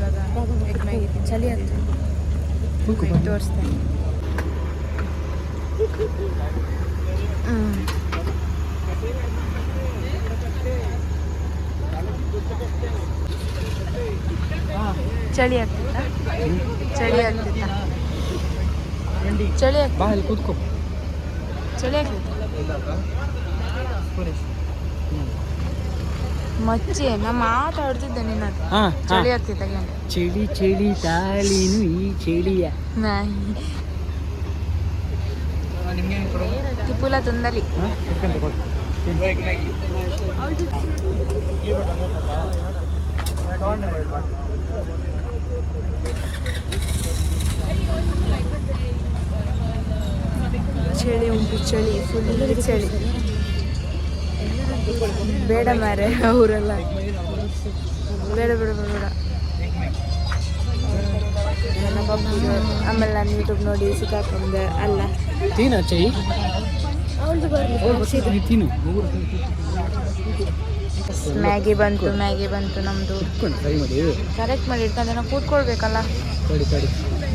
ಇವಾಗ egg Maggi ಚಳಿ ಆಗ್ತದೆ ತೋರಿಸ್ತೇನೆ. ಚಳಿ ಆಗ್ತಿತ್ತಾ? ಚಳಿ ಆಗ್ತಿತ್ತಾ? ಚಳಿ ಆಗ್ತಿತ್ತು. ಕೂತ್ಕೋ. ಚಳಿ ಆಗ್ತಿತ್ತು. ಮಚ್ಚಿ ನಾ ಮಾತಾಡ್ತಿದ್ದೆ ನಿನ್ನ ಚಳಿ ಆಗ್ತಿತ್ತ. ಚಳಿ ಚಳಿ ತಾಳಿನು ಈ ಚಳಿಯ ಟಿಪ್ಪುಲ ತುಂದಲಿ. ಚಳಿ ಉಂಟು, ಚಳಿ ಫುಲ್ ಚಳಿ. ಬೇಡ ಮಾರೆ ಅವರೆಲ್ಲ ಬೇಡ ಬೇಡ ಬೇಡ. ಆಮೇಲೆ ನಾನು ಯೂಟ್ಯೂಬ್ ನೋಡಿ ಸಿಕ್ಕಾಕೊಂಡೆ ಅಲ್ಲ. ಮ್ಯಾಗಿ ಬಂತು, ಮ್ಯಾಗಿ ಬಂತು ನಮ್ಮದು. ಕರೆಕ್ಟ್ ಮಾಡಿ ಇಟ್ಕೊಂಡೆ ನಾವು ಕೂತ್ಕೊಳ್ಬೇಕಲ್ಲ.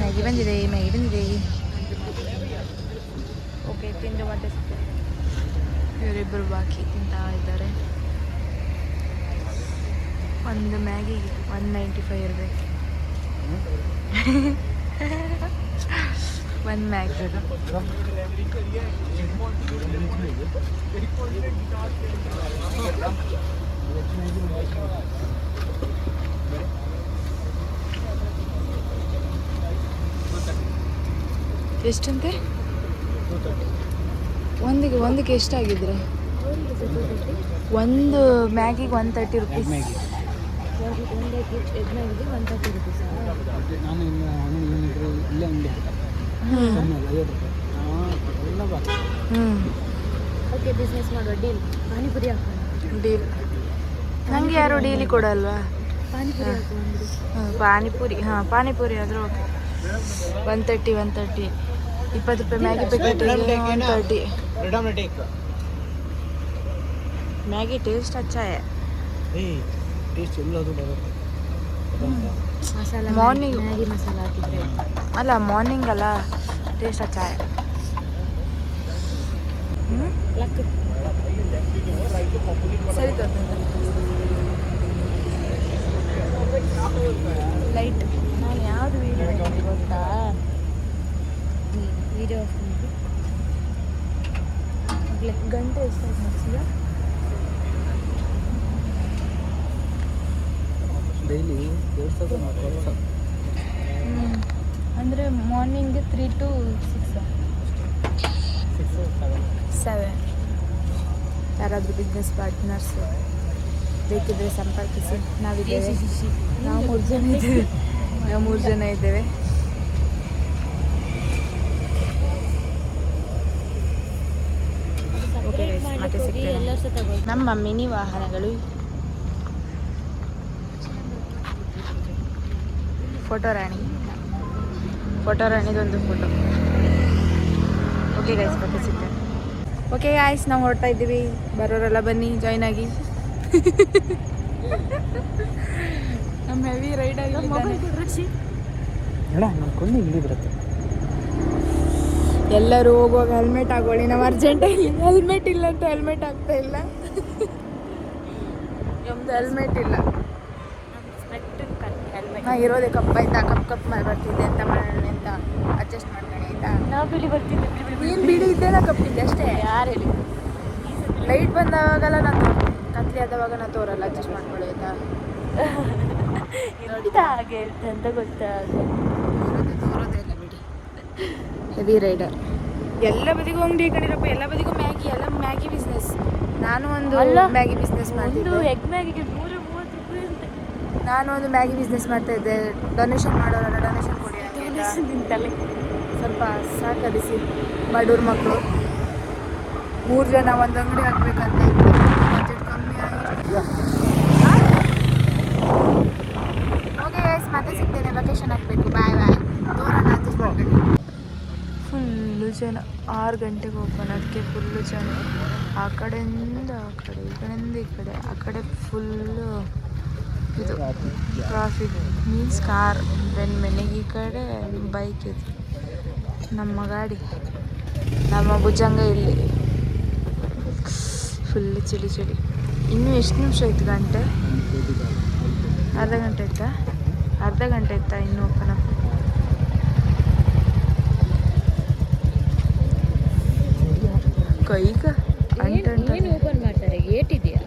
ಮ್ಯಾಗಿ ಬಂದಿದೆ, ಮ್ಯಾಗಿ ಬಂದಿದೆ. ಓಕೆ, ತಿಂದು ಮತ್ತೆ ಸಿಗ್ತೇನೆ. ಇವರಿಬ್ಬರು ಬಾಕಿ ತಿಂತಾ ಇದ್ದಾರೆ. ಒಂದು ಮ್ಯಾಗಿಗೆ 195 ಇರಬೇಕು. ಒಂದು ಮ್ಯಾಗಿ. ಎಷ್ಟಂತೆ? ಒಂದಕ್ಕೆ ಎಷ್ಟಾಗಿದ್ರೆ? ಒಂದು ಮ್ಯಾಗಿಗೆ 130 ರೂಪೀಸ್. ಎಗ್ ಮ್ಯಾಗಿಗೆ 130 ರೂಪೀಸ್. ಓಕೆ, ಬಿಸ್ನೆಸ್ ಮಾಡುವ. ಡೀಲ್. ಪಾನಿಪುರಿ ಹಾಕೋಣ. ಡೀಲ್. ನನಗೆ ಯಾರು ಡೀಲಿ ಕೊಡಲ್ವಾ? ಪಾನಿಪುರಿ. ಹಾಂ, ಪಾನಿಪುರಿ ಆದರೂ ಓಕೆ. 130 20 ರೂಪಾಯಿ ಮ್ಯಾಗಿ ಪ್ಯಾಕೆಟ್ 130. ಮ್ಯಾಗಿ ಟೇಸ್ಟ್ अच्छा है. ಮಾರ್ನಿಂಗ್ ಮ್ಯಾಗಿ ಮಸಾಲ ಹಾಕಿದ್ರೆ ಅಲ್ಲ, ಮಾರ್ನಿಂಗ್ ಅಲ್ಲ, ಟೇಸ್ಟ್ अच्छा है. ಸರಿ ಲೈಟ್. ನಾನು ಯಾವುದು ವೀಡಿಯೋ ಗೊತ್ತಾ? ವೀಡಿಯೋ ಗಂಟೆ ಎಷ್ಟಾಯ್ತು ಮಾಡಿಸಿದ? ಡೈಲಿ ಅಂದರೆ ಮಾರ್ನಿಂಗ್ 3 to 7. ಯಾರಾದರೂ ಬಿಸ್ನೆಸ್ ಪಾರ್ಟ್ನರ್ಸ್ ಬೇಕಿದ್ರೆ ಸಂಪರ್ಕಿಸಿ. ನಾವಿದ್ದೇವೆ. ನಾವು 3 ಜನ ಇದ್ದೇವೆ. ಮತ್ತೆ ಸಿಗ್ತೇವೆ. ನಮ್ಮ ಮಿನಿ ವಾಹನಗಳು. ಫೋಟೋ ರಾಣಿದೊಂದು ಫೋಟೋ. ಓಕೆ ಗೈಸ್, ಮತ್ತೆ ಸಿಗ್ತೇವೆ. ಓಕೆ ಗೈಸ್, ನಾವು ಹೊರಡ್ತಾ ಇದ್ದೀವಿ. ಬರೋರೆಲ್ಲ ಬನ್ನಿ, ಜಾಯ್ನ್ ಆಗಿ. ನಮ್ಮ ಹೆವಿ ರೈಡ್ ಆಗಿ ಎಲ್ಲರೂ ಹೋಗುವಾಗ ಹೆಲ್ಮೆಟ್ ಹಾಕೊಳ್ಳಿ. ನಾವು ಅರ್ಜೆಂಟಾಗಿ ಹೆಲ್ಮೆಟ್ ಇಲ್ಲ ಅಂತ ಹೆಲ್ಮೆಟ್ ಆಗ್ತಾ ಇಲ್ಲ. ನಮ್ದು ಹೆಲ್ಮೆಟ್ ಇಲ್ಲ. ನಾ ಇರೋದೇ ಕಪ್ ಆಯ್ತಾ, ಕಪ್ ಮಾಡಿ ಬರ್ತಿದ್ದೆ ಅಂತ ಮಾಡೋಣ ಅಂತ ಅಡ್ಜಸ್ಟ್ ಮಾಡ್ಕೊಳ್ಳಿ ಆಯ್ತಾ. ನಾವು ಬಿಳಿ ಬರ್ತಿದ್ದೆ. ನೀನು ಬಿಳಿ ಇದ್ದೇನ ಕಪ್ಪಿದ್ದೆ ಅಷ್ಟೇ. ಯಾರು ಹೇಳಿ? ಲೈಟ್ ಬಂದಾಗಲ್ಲ ನಾನು ಕತ್ಲಿ ಆದವಾಗ ನಾನು ತೋರಲ್ಲ, ಅಡ್ಜಸ್ಟ್ ಮಾಡ್ಕೊಳ್ಳಿ ಆಯ್ತಾ. ಹಾಗೆ ಅಂತ ತೋರೋದೇ ಇಲ್ಲ ಬಿಡಿ. Heavy rider. ಎಲ್ಲ ಬದಿಗೂ ಅಂಗಡಿ ಕಡಿರಪ್ಪ, ಎಲ್ಲ ಬದಿಗೂ ಮ್ಯಾಗಿ. ಎಲ್ಲ ಮ್ಯಾಗಿ ಬಿಸ್ನೆಸ್. ನಾನು ಒಂದು ಮ್ಯಾಗಿ ಬಿಸ್ನೆಸ್ ಮಾಡ್ತಿದ್ದೆ. ಎಗ್ ಮ್ಯಾಗಿಗೆ 130 ರೂಪಾಯಿ ಅಂತೆ. ನಾನು ಒಂದು ಮ್ಯಾಗಿ ಬಿಸ್ನೆಸ್ ಮಾಡ್ತಾಯಿದ್ದೆ. ಡೊನೇಷನ್ ಮಾಡೋರಲ್ಲ, ಡೊನೇಷನ್ ಕೊಡಿ ನಿಂತಲ್ಲಿ ಸ್ವಲ್ಪ ಸಾಕರಿಸಿ. ಬಡವ್ರ ಮಕ್ಕಳು 3 ಜನ ಒಂದು ಅಂಗಡಿ ಹಾಕ್ಬೇಕಂತ ಇತ್ತು. ಬಜೆಟ್ ಕಮ್ಮಿ ಆಗಿ. ಓಕೆ ಗೈಸ್, ಮತ್ತೆ ಸಿಗ್ತೇನೆ. ಲೊಕೇಶನ್ ಹಾಕಬೇಕು. ಬಾಯ್. ದೂರ ಅಡ್ಜಸ್ಟ್ ಮಾಡ್ಬೇಕು. ಫುಲ್ಲು ಜನ. 6 ಗಂಟೆಗೆ ಓಪನ್, ಅದಕ್ಕೆ ಫುಲ್ಲು ಜನ. ಆ ಕಡೆಯಿಂದ ಆ ಕಡೆ, ಈ ಕಡೆಯಿಂದ ಈ ಕಡೆ, ಆ ಕಡೆ ಫುಲ್ಲು ಇದು ಟ್ರಾಫಿಕ್ ಮೀನ್ಸ್ ಕಾರ್. ಬೆನ್ ಮನೆಗೆ ಈ ಕಡೆ ಬೈಕ್ ಇದು. ನಮ್ಮ ಗಾಡಿ, ನಮ್ಮ ಭುಜಂಗ ಇಲ್ಲಿ ಫುಲ್ ಚಳಿ ಚಳಿ. ಇನ್ನೂ ಎಷ್ಟು ನಿಮಿಷ ಆಯ್ತು? ಗಂಟೆ, ಅರ್ಧ ಗಂಟೆ ಆಯ್ತಾ? ಅರ್ಧ ಗಂಟೆ ಆಯ್ತಾ ಇನ್ನೂ ಓಪನ್ ಅಪ್? ಕೈಗ ಏನು ಓಪನ್ ಮಾಡ್ತಾರೆ? ಗೇಟ್ ಇದೆಯಾ?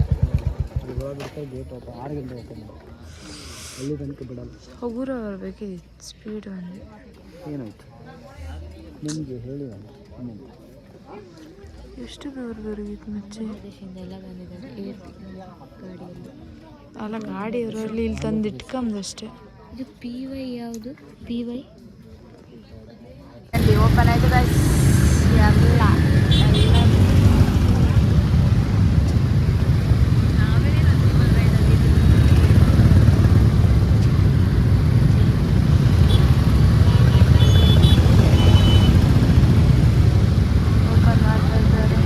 ಹೋಗುರ ಬರ್ಬೇಕಿದೆ ಸ್ಪೀಡ್ ಒಂದು. ಏನಾಯ್ತು ನಿಮಗೆ ಹೇಳಿ ಎಷ್ಟು ದೂರದವರೆಗಿತ್ತು ಮಚ್ಚೆ? ಎಲ್ಲ ಬಂದಿದ್ದಾರೆ ಗಾಡಿಯಲ್ಲಿ. ಅಲ್ಲ ಗಾಡಿಯವರಲ್ಲಿ ಇಲ್ಲಿ ತಂದು ಇಟ್ಕೊಂಬದಷ್ಟೇ. ಇದು PY ಯಾವುದು? PY ಅಲ್ಲಿ ಓಪನ್ ಆಯ್ತು ಗೈಸ್. ಎಲ್ಲ ಓಪನ್ ಮಾಡ್ತಾ ಇದ್ದಾರೆ.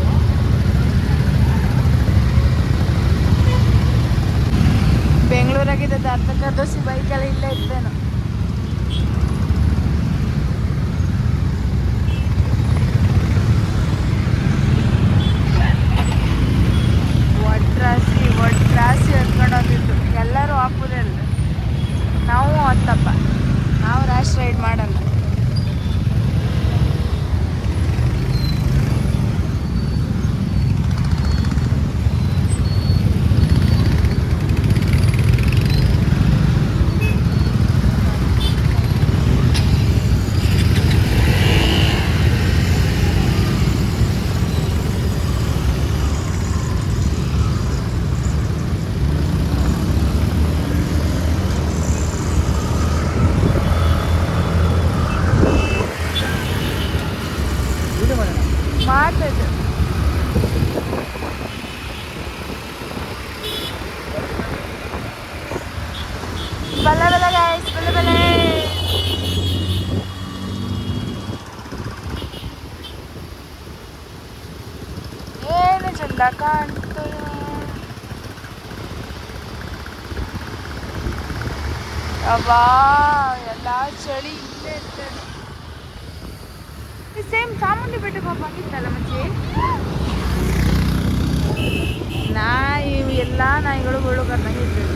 ಬೆಂಗಳೂರಾಗಿದ್ದ ಅರ್ಧಕ್ಕ ದೋಸಿ ಬೈಕಲ್ಲಿ ಇಲ್ಲೇ ಇದ್ದೇನು. ರಾಶಿ ಎತ್ಕೊಂಡು ಹೋಗಿದ್ದು ಎಲ್ಲರೂ ಹಾಕುದಿಲ್ಲ. ನಾವು ಹತ್ತಪ್ಪ, ನಾವು ರ್ಯಾಶ್ ರೈಡ್ ಮಾಡಲ್ಲ. ಮಾಡ್ತದೆ ಬಲ್ಲ ಬಲ್ಲ ಗೈಸ್, ಬಲ್ಲ ಬಲ್ಲ. ಏನು ಚಂದ ಕಾಣ್ತು. ಅಬ್ಬಾ ಎಲ್ಲ ಚಳಿ ಇಲ್ಲೇ ಇರ್ತದೆ. ಸೇಮ್ ಚಾಮುಂಡಿ ಬೆಟ್ಟಕ್ಕೆ ಹೋಗಿತ್ತಲ್ಲ ಮಚ್ಚಿ. ನಾಯಿ ಎಲ್ಲ ನಾಯಿಗಳು ಹುಳು ಕರ್ನಾಗೆ ಇರ್ತದೆ.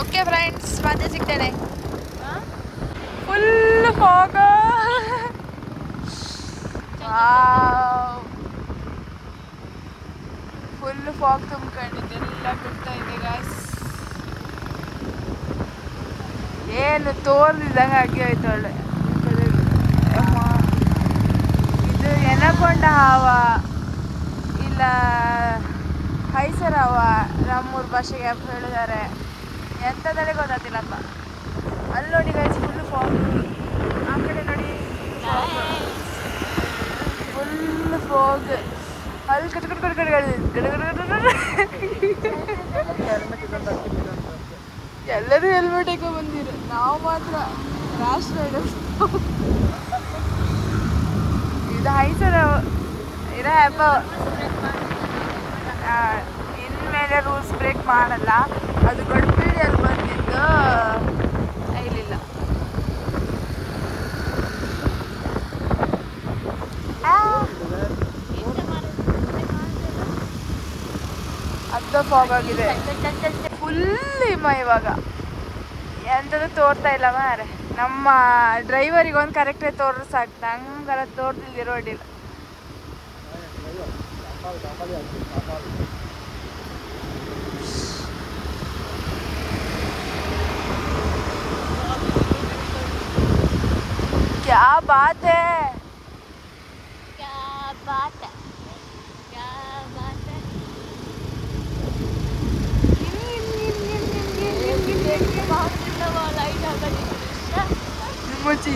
ಓಕೆ ಫ್ರೆಂಡ್ಸ್, ಮತ್ತೆ ಸಿಗ್ತೇನೆ. ಫುಲ್ ಫಾಗ. ಫುಲ್ ಫಾಗ್ ತುಂಬ್ಕೊಂಡಿದ್ದೆ, ಎಲ್ಲ ಬಿಡ್ತಾ ಇದೆ ಗಾಯ್ಸ್. ಏನು ತೋರ್ದಿದ್ದಂಗೆ ಆಗಿ ಹೋಯ್ತು ಒಳ್ಳೆ. ಇದು ಎನಕೊಂಡ ಹಾವ ಇಲ್ಲ ಹೈಸರ ಹಾವ, ನಮ್ಮೂರು ಭಾಷೆಗೆ ಹೇಳಿದ್ದಾರೆ. ಎಂಥದ್ರಲ್ಲಿ ಗೊತ್ತಾಗ್ತಿಲ್ಲಪ್ಪ. ಅಲ್ಲಿ ನೋಡಿ ಗೈಸ್ ಫುಲ್ ಫಾಗ್. ಆ ಕಡೆ ನೋಡಿ ಫುಲ್ ಫಾಗ್. ಅಲ್ಲಿ ಎಲ್ಲರೂ ಹೆಲ್ಮೆಟ್ ಹಾಕೊಂಡು ಬಂದಿರು, ನಾವು ಮಾತ್ರ ರ್ಯಾಶ್ ರೈಡರ್. ಇದು ಹೈಸರ ಇರೋ ಹ್ಯಾಪ. ಇನ್ಮೇಲೆ ರೂಲ್ಸ್ ಬ್ರೇಕ್ ಮಾಡಲ್ಲ. ಅದು ಗಡ್ಬಿಡಿಯಲ್ಲಿ ಬಂದಿದ್ದು ಇಲ್ಲಿಲ್ಲ. ಅರ್ಧ ಫಾಗ್ ಆಗಿದೆ ಫುಲ್. ಇವಾಗ ಎಂಥದ್ದು ತೋರ್ತಾ ಇಲ್ಲ ಮಾರೆ. ನಮ್ಮ ಡ್ರೈವರಿಗೆ ಒಂದು ಕರೆಕ್ಟಾಗಿ ತೋರ್ರೆ ಸಾಕು, ನಂಗೆಲ್ಲ ತೋರ್ತಿದ್ದೆ ರೋಡಿಲ್ಲ. क्या बात है, क्या बात है, क्या बात है.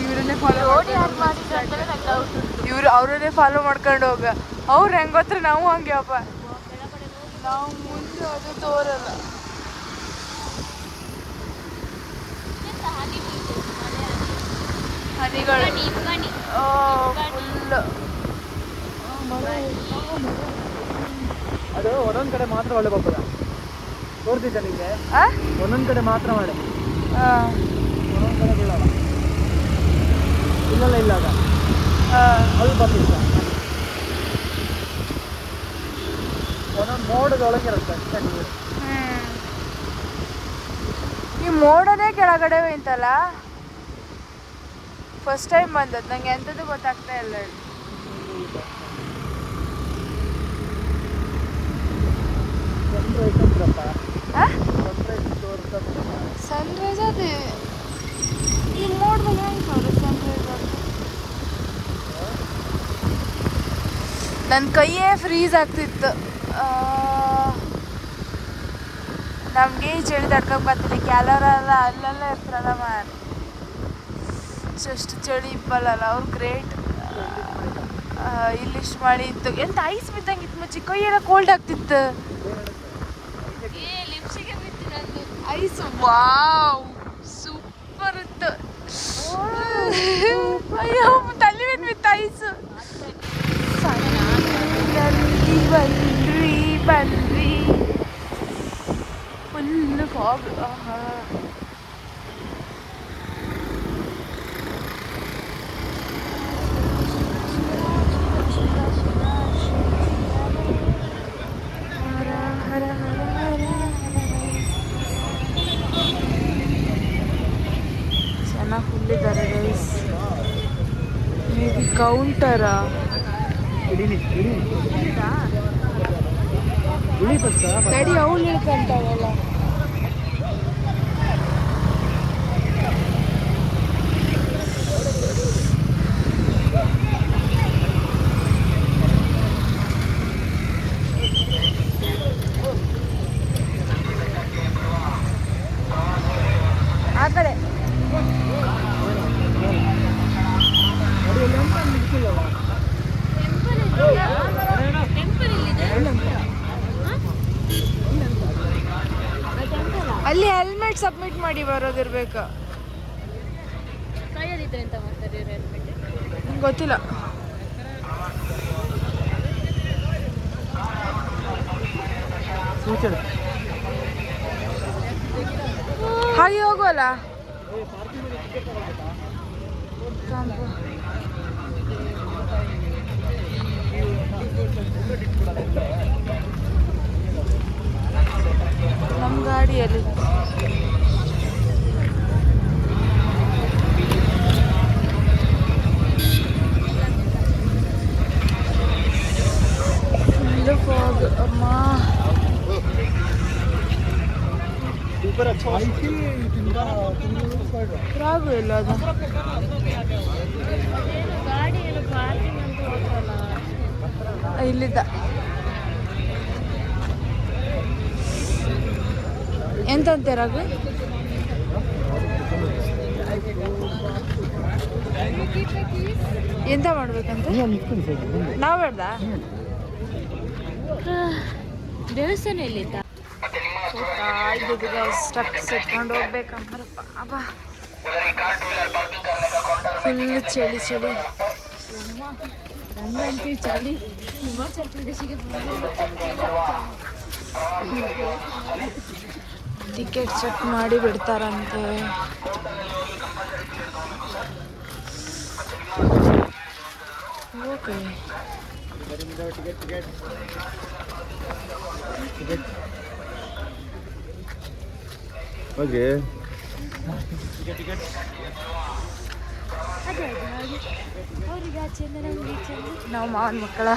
ಇವರನ್ನೇ ಫಾಲೋ ಅವರನ್ನೇ ಫಾಲೋ ಮಾಡ್ಕೊಂಡು ಹೋಗ. ಅವ್ರು ಹೆಂಗೆ ಗೊತ್ತರ, ನಾವು ಹಂಗೆ ಅಪ್ಪ. ನಾವು ಮುಂದೆ ಅದು ತೋರಲ್ಲ. ಮನೆಗಳು ಇಬ್ಬನಿ ಫುಲ್ ಅದು ಒಂದೊಂದ್ ಕಡೆ ಮಾತ್ರ ಒಳ್ಳೆ ಬರ್ತದ. ತೋರ್ತಿದ್ದ ನಿಮಗೆ ಒಂದೊಂದ್ ಕಡೆ ಮಾತ್ರ ಮಾಡಿ, ಒಂದೊಂದ್ ಕಡೆ ಬೀಳಲ್ಲ. ಇಲ್ಲೆಲ್ಲ ಇಲ್ಲ ಅದು ಬರ್ತಿದ್ದ. ಒಂದೊಂದು ಮೋಡದೊಳಗಿರುತ್ತೆ ಅಷ್ಟೇ ನೀರು. ಈ ಮೋಡನೇ ಕೆಳಗಡೆ ಹೋಯ್ತಲ್ಲ. ಫಸ್ಟ್ ಟೈಮ್ ಬಂದದ್ದು ನಂಗೆ ಎಂಥದ್ದು ಗೊತ್ತಾಗ್ತಾ ಇಲ್ಲ. ಸನ್ರೈಸ್ ಅದೇ ಈ ಮೋಡದಾಗ ಹೆಂಗೆ ಸನ್ರೈಸ್ ಅಂತ ನನ್ನ ಕೈಯೇ ಫ್ರೀಸ್ ಆಗ್ತಿತ್ತು. ನಮಗೆ ಈ ಚಳಿ ತಡ್ಕೊಂಡ್ ಬರ್ತೀನಿ. ಕೆಲವರೆಲ್ಲ ಅಲ್ಲೆಲ್ಲ ಇರ್ತಾರಲ್ಲ ಮಾರ್, ಎಷ್ಟು ಚಳಿ ಇಪ್ಪಲ್ಲಲ್ಲ ಅವ್ರು ಗ್ರೇಟ್. ಇಲ್ಲಿಷ್ಟು ಮಳೆ ಇತ್ತು, ಎಂತ ಐಸ್ ಬಿದ್ದಂಗಿತ್ತು ಮಚ್ಚಿ, ಕೈಯೆಲ್ಲ ಕೋಲ್ಡ್ ಆಗ್ತಿತ್ತು. ಲಿಪ್ಸಿಗೆ ಬಿತ್ತಿರಂದು ಐಸ್ ವಾವ್ ಸೂಪರ್ ಇತ್ತು. ಅಯ್ಯೋ ತಲೆ ಮೇಲೆ ಬಿತ್ತು ಐಸು. ಬನ್ರಿ ಫುಲ್ ಫಾಗ್. ಜನ ಫುಲ್ ಇದ್ದಾರೆ ಗೈಸ್. ಮೇ ಬಿ ಕೌಂಟರಾ ತಡಿ ಅವಳು ಇಳ್ಕೊಂತಾವಲ್ಲ. ಆ ಕಡೆ ಅಲ್ಲಿ ಹೆಲ್ಮೆಟ್ ಸಬ್ಮಿಟ್ ಮಾಡಿ ಬರೋದಿರ್ಬೇಕು. ಕೈಯಲ್ಲಿದ್ರೆ ಎಂತ ಮಾಡ್ತಾರೆ ಇವ್ರು ಹೆಲ್ಮೆಟ್? ಗೊತ್ತಿಲ್ಲ. ಹಾಗೆ ಹೋಗುವಲ್ಲ. ನಮ್ಮ ಗಾಡಿಯಲ್ಲಿ ಫುಲ್ ಫಾಗ್. ಅಮ್ಮ ರಾಗು ಇಲ್ಲ ಅದು. ಗಾಡಿ ಏನು ಪಾರ್ಕಿಂಗ್ ಅಂತ ಹೋದ್ರಲ್ಲ ಇಲ್ಲಿದ್ದ ಎಂತಂತೆ ರಾಗು? ಎಂತ ಮಾಡ್ಬೇಕಂತ ನಾವು ಬೇಡ್ದ? ದೇವಸ್ಥಾನ ಎಲ್ಲಿದ್ದ? ಸ್ಟೆಪ್ಸ್ ಎತ್ಕೊಂಡು ಹೋಗ್ಬೇಕಂದ್ರಪ್ಪ. ಅಬ್ಬ ಫುಲ್ ಚಳಿ ಚಳಿ. ನಂಗಂತೂ ಚಳಿ ಹಿಮಾಚಲ ಪ್ರದೇಶಿಗೆ ಟಿಕೆಟ್ ಚೆಕ್ ಮಾಡಿ ಬಿಡ್ತಾರಂತೆ. ಓಕೆ ಓಕೆ ಅವ್ರಿಗೆ ಆಚೆಯಿಂದ ನಮ್ಗೆ ಈಚೆಯಿಂದ ನಾವು ಮಾವನ ಮಕ್ಕಳ.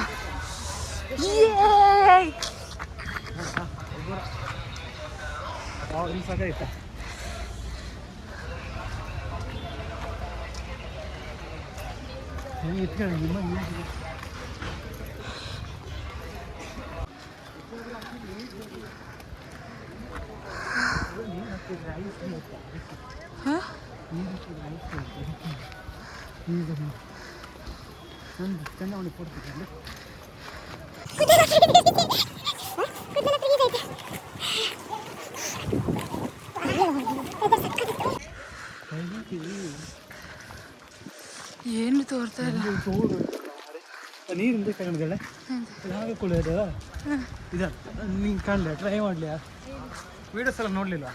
ಏನು ತೋರ್ತಾ ಇಲ್ಲ. ನೀರಿಂದ ಕಂಡ್ಗಳೆ ಹಾಗೆ ಕುಳಿಯೋದು ಇದ ನಿಂಗೆ ಕಾಣಲಿ ಟ್ರೈ ಮಾಡಲಿ ವೀಡಿಯೋಸ್ ಎಲ್ಲ ನೋಡ್ಲಿಲ್ಲ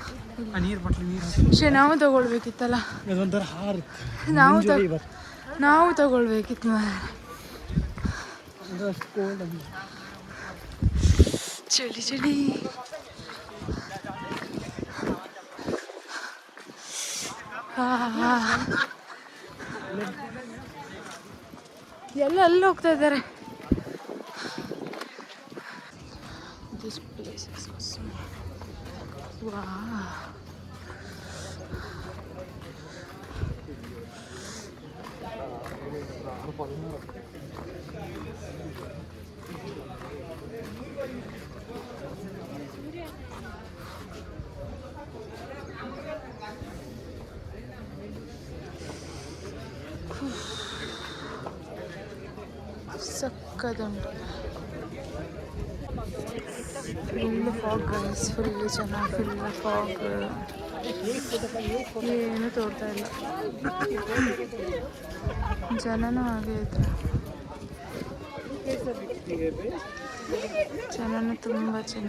ಆ ನೀರು ಬಟ್ಲಿ ನೀರು പക്ഷേ ನಾವು ತಗೊಳ್ಬೇಕಿತ್ತಲ್ಲ, ಅದೊಂಥರ ಹಾರು ನಾವು ತಗೊಳ್ಬೇಕಿತ್ತು ಮಾರ್ರೆ. ಅಷ್ಟು ಕೋಲ್ಡ್ ಆಗಿ ಚಳಿ ಚಳಿ. ಎಲ್ಲ ಅಲ್ಲಿ ಹೋಗ್ತಾ ಇದ್ದಾರೆ. This place is awesome. Wow. ಸಕ್ಕದುಂಟು. ಫುಲ್ ಫಾಗ್ ಗೈಸ್, ಫುಲ್ ಜನ, ಫುಲ್ ಫಾಗ್, ಏನು ತೋರ್ತಾ ಇಲ್ಲ. ಜನನೂ ಹಾಗೆ ಇದ್ರು, ಜನನೂ ತುಂಬ ಜನ.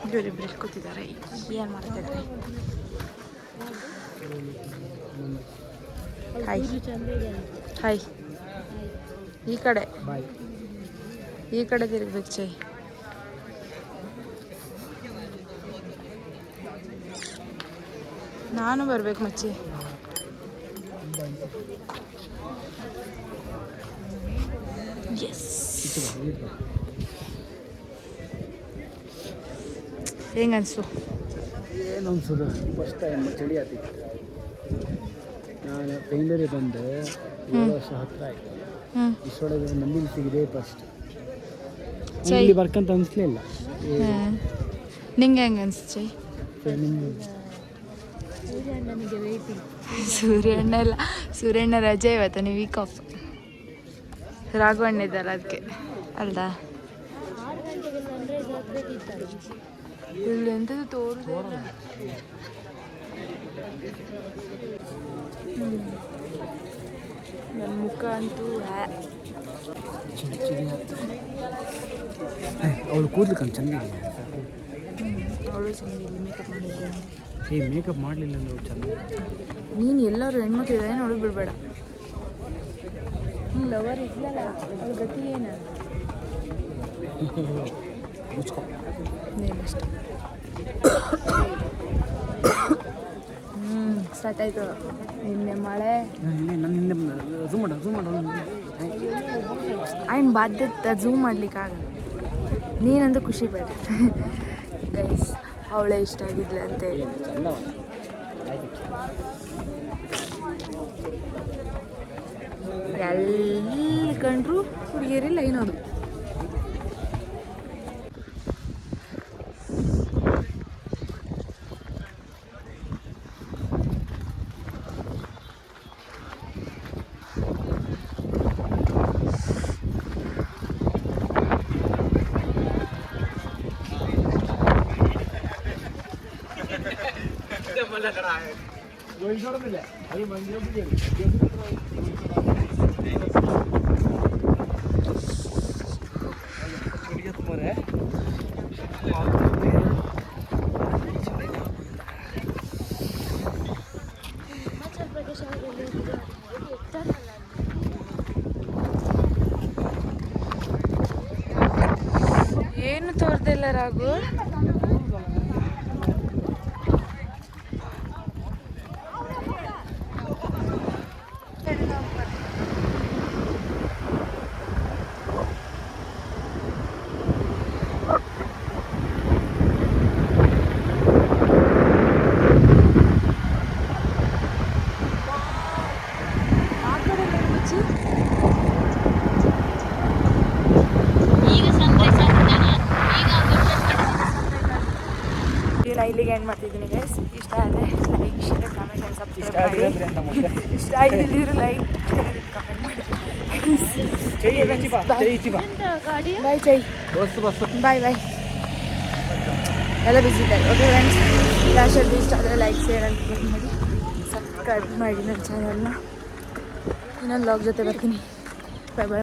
ಇವರಿಬ್ಬರು ಕೂತಿದ್ದಾರೆ, ಏನು ಮಾಡ್ತಿದ್ದಾರೆ? Hi hi. ಈ ಕಡೆ ತಿರುಗ್ಬೇಕು ಚೈ. ನಾನು ಬರ್ಬೇಕು ಮಚ್ಚಿ. ಎಸ್. ಹೆಂಗ ಅನಿಸ್ತು? ಏನು ಅನ್ಸೋದು, ಫಸ್ಟ್ ಟೈಮ್ ಚಳಿ ಆಯ್ತಿತ್ತು. ನಾನು ಬೆಂಗಳೂರಿಗೆ ಬಂದು 7 ವರ್ಷ ಹತ್ತಿರ ಆಯಿತು. ಇಷ್ಟೊಳಗೆ ನಂದಿನಿ ಸಿಗಿದೆ ಫಸ್ಟ್. ಇಲ್ಲಿ ಬರ್ಕಂತ ಅನಿಸ್ಲಿಲ್ಲ. ನಿಂಗೆ ಹೆಂಗೆ ಅನಿಸ್ತು ಚೈ? ಸೂರ್ಯಣ್ಣ ಇಲ್ಲ, ಸೂರ್ಯಣ್ಣ ರಜೆ ಇವತ್ತು, ವೀಕ್ ಆಫ್. ರಾಘವಣ್ಣ ಇದ್ದಲ್ಲ ಅದಕ್ಕೆ ಅಲ್ದಾ? ಇಲ್ಲಿ ಎಂಥದ್ದು ತೋರುದಿಲ್ಲ. ನನ್ನ ಮುಖ ಅಂತೂ ಅವಳು ಕೂದಲು ಚೆನ್ನಾಗಿದೆ. ಅವಳು ಚೆನ್ನಾಗಿದೆ, ಮೇಕಪ್ ಮಾಡಿದ್ದೆ. ಮೇಕಪ್ ಮಾಡಲಿಲ್ಲ ಅಂದ್ರೆ ಅವಳು ಚೆನ್ನಾಗಿ. ನೀನು ಎಲ್ಲರೂ ಹೆಣ್ಮಕ್ಳು ಇದ್ದಾರೆ ನೋಡೋದು ಬಿಡಬೇಡ. ಲವರ್ ಇದ್ಲಲ್ಲ, ಅವ್ಳ ಗತಿ ಏನು? ನೀನಷ್ಟೆ. ಸ್ಟಾರ್ಟ್ ಆಯಿತು ನಿನ್ನೆ ಮಳೆ. ಆಯ್ನ್ ಬಾಧ್ಯತೆ ಝೂಮ್ ಮಾಡ್ಲಿಕ್ಕಾಗಲ್ಲ. ನೀನಂದು ಖುಷಿ ಬೇಡ ಗೈಸ್. ಅವಳೇ ಇಷ್ಟ ಆಗಿದ್ಲೆ ಅಂತೇಳಿ. ಎಲ್ಲಿ ಕಂಡ್ರು ಹುಡುಗಿಯರಿಲ್ಲ ಏನೋದು. ಏನು ತೋರ್ದಿಲ್ಲ ರಾಘು. ಇಲ್ಲಿಗೆ ಏನು ಮಾಡ್ತಿದ್ದೀನಿ ಗೈಸ್. ಇಷ್ಟ ಆದರೆ like share comment and subscribe ಮಾಡಿ. ಇಷ್ಟ ಆಗಿದ್ದಿದ್ರು ಲೈಕ್ ಶೇರ್ ಕಮೆಂಟ್ ಮಾಡಿ. ಎಂತ ಗಾಡಿ ಬಾಯ್ ಚೈ ಬಾಯ್ ಬಾಯ್. ಎಲ್ಲ ಬಿಸಿ ಇದ್ದಾರೆ. ಓಕೆ ಫ್ರೆಂಡ್ಸ್, ಲಾಸ್ಟ್ ಇಷ್ಟ ಆದರೆ ಲೈಕ್ ಶೇರ್ ಅಂತ ಕಮೆಂಟ್ ಮಾಡಿ, ಸಬ್ಸ್ಕ್ರೈಬ್ ಮಾಡಿ ನನ್ನ ಚಾನಲ್ನ. ಇನ್ನೊಂದು ಲಾಗ್ ಜೊತೆ ಬರ್ತೀನಿ. ಬಾಯ್ ಬಾಯ್.